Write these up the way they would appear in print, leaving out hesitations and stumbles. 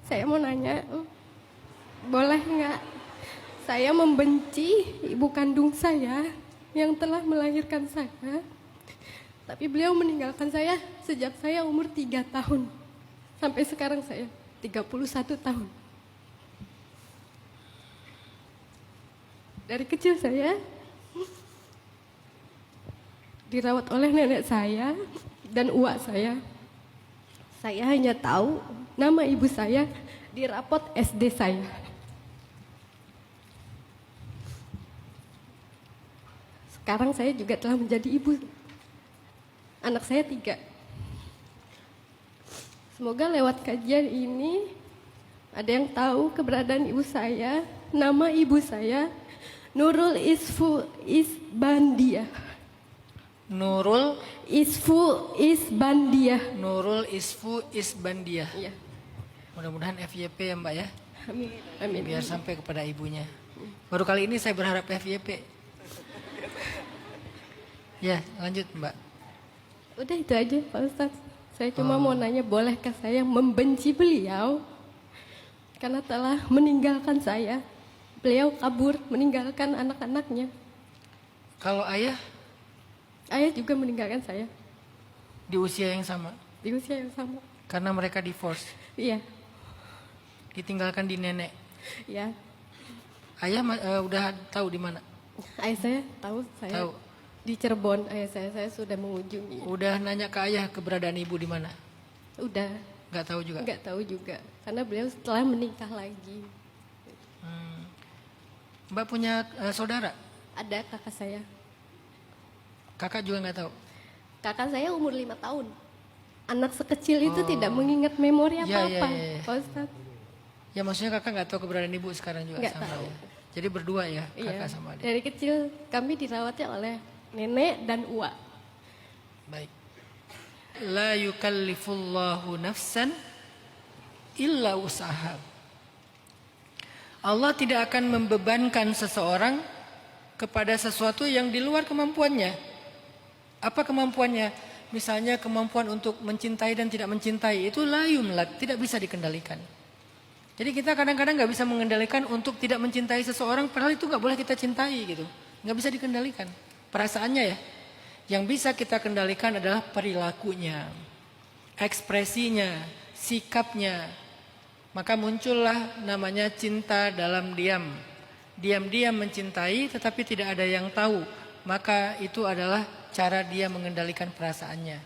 Saya mau nanya, boleh nggak saya membenci ibu kandung saya yang telah melahirkan saya, tapi beliau meninggalkan saya sejak saya umur 3 tahun. Sampai sekarang saya 31 tahun. Dari kecil saya dirawat oleh nenek saya dan uak saya. Saya hanya tahu nama ibu saya di rapot SD saya. Sekarang saya juga telah menjadi ibu. Anak saya 3. Semoga lewat kajian ini ada yang tahu keberadaan ibu saya. Nama ibu saya Nurul Isbandiah. Nurul Isbandiah. Nurul Isbandiah. Iya. Mudah-mudahan FYP ya Mbak ya. Amin. Amin. Biar sampai kepada ibunya. Baru kali ini saya berharap FYP. Ya, lanjut Mbak. Udah itu aja Pak Ustadz. Saya cuma mau nanya, bolehkah saya membenci beliau karena telah meninggalkan saya. Beliau kabur meninggalkan anak-anaknya. Kalau ayah Ayah juga meninggalkan saya di usia yang sama, di usia yang sama. karena mereka divorce, Iya, ditinggalkan di nenek. iya. Ayah udah tahu di mana? Ayah saya tahu saya Tahu. di Cirebon. Ayah saya sudah mengunjungi. Udah nanya ke ayah keberadaan ibu di mana? Udah, Nggak tahu juga. nggak tahu juga karena beliau setelah menikah lagi. Mbak punya saudara? Ada kakak saya. Kakak juga nggak tahu. Kakak saya umur 5 tahun. Anak sekecil itu tidak mengingat memori Ya, apa-apa, ya, ya, ya. Pak Ustadz. Ya maksudnya kakak nggak tahu keberadaan ibu sekarang juga Nggak sama tahu. ya. Jadi berdua ya kakak Iya. sama adik. Dari kecil kami dirawatnya oleh nenek dan uak. Baik. La yukallifullahu nafsan illa usaha. Allah tidak akan membebankan seseorang kepada sesuatu yang di luar kemampuannya. Apa kemampuannya? Misalnya kemampuan untuk mencintai dan tidak mencintai, itu la yumlak, tidak bisa dikendalikan. Jadi kita kadang-kadang nggak bisa mengendalikan untuk tidak mencintai seseorang, padahal itu nggak boleh kita cintai gitu, nggak bisa dikendalikan. Perasaannya ya, yang bisa kita kendalikan adalah perilakunya, ekspresinya, sikapnya. Maka muncullah namanya cinta dalam diam. Diam-diam mencintai tetapi tidak ada yang tahu. Maka itu adalah cara dia mengendalikan perasaannya.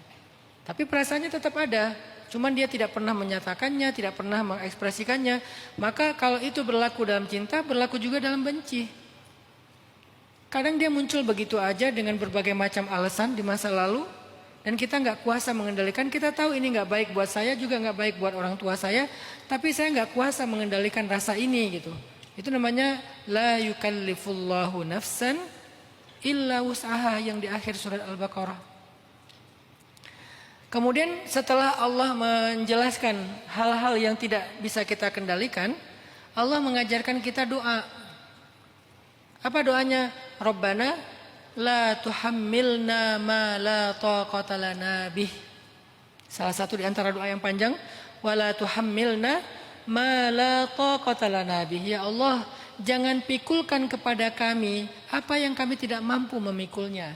Tapi perasaannya tetap ada. Cuman dia tidak pernah menyatakannya, tidak pernah mengekspresikannya. Maka kalau itu berlaku dalam cinta, berlaku juga dalam benci. Kadang dia muncul begitu aja dengan berbagai macam alasan di masa lalu. Dan kita nggak kuasa mengendalikan. Kita tahu ini nggak baik buat saya, juga nggak baik buat orang tua saya. Tapi saya nggak kuasa mengendalikan rasa ini gitu. Itu namanya la yukallifullahu nafsan illa wus'aha yang di akhir surat Al-Baqarah. Kemudian setelah Allah menjelaskan hal-hal yang tidak bisa kita kendalikan, Allah mengajarkan kita doa. Apa doanya? Rabbana la tuhammilna ma la taqata lana bih. Salah satu di antara doa yang panjang, wala tuhammilna ma la taqata lana bih. Ya Allah, jangan pikulkan kepada kami apa yang kami tidak mampu memikulnya.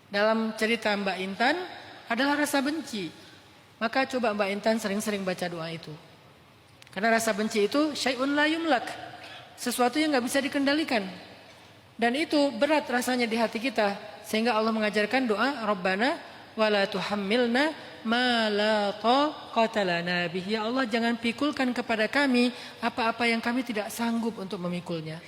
Dalam cerita Mbak Intan adalah rasa benci. Maka coba Mbak Intan sering-sering baca doa itu. Karena rasa benci itu syai'un la yumlak, sesuatu yang nggak bisa dikendalikan. Dan itu berat rasanya di hati kita, sehingga Allah mengajarkan doa Rabbana wala tuhammilna ma la taqata lana bih. Ya Allah, jangan pikulkan kepada kami apa-apa yang kami tidak sanggup untuk memikulnya.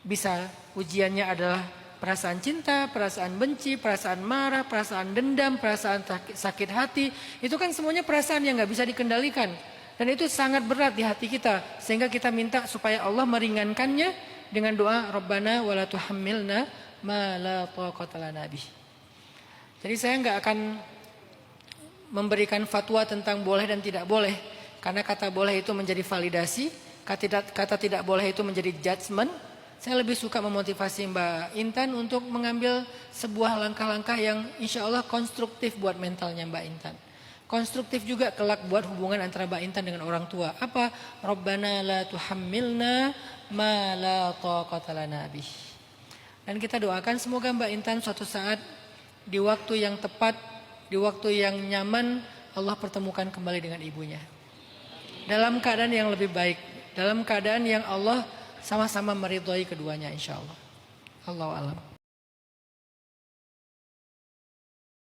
Bisa ujiannya adalah perasaan cinta, perasaan benci, perasaan marah, perasaan dendam, perasaan sakit hati. Itu kan semuanya perasaan yang nggak bisa dikendalikan. Dan itu sangat berat di hati kita, sehingga kita minta supaya Allah meringankannya dengan doa Rabbana wala tuhammilna ma la taqata lana bih. Jadi saya nggak akan memberikan fatwa tentang boleh dan tidak boleh, karena kata boleh itu menjadi validasi, kata tidak boleh itu menjadi judgement. Saya lebih suka memotivasi Mbak Intan untuk mengambil sebuah langkah-langkah yang insya Allah konstruktif buat mentalnya Mbak Intan. Konstruktif juga kelak buat hubungan antara Mbak Intan dengan orang tua. Apa? Rabbana la tuhammilna ma la taqata lana bih. Dan kita doakan semoga Mbak Intan suatu saat di waktu yang tepat, di waktu yang nyaman, Allah pertemukan kembali dengan ibunya. Dalam keadaan yang lebih baik, dalam keadaan yang Allah sama-sama meridhoi keduanya, insya Allah. Allahu a'lam.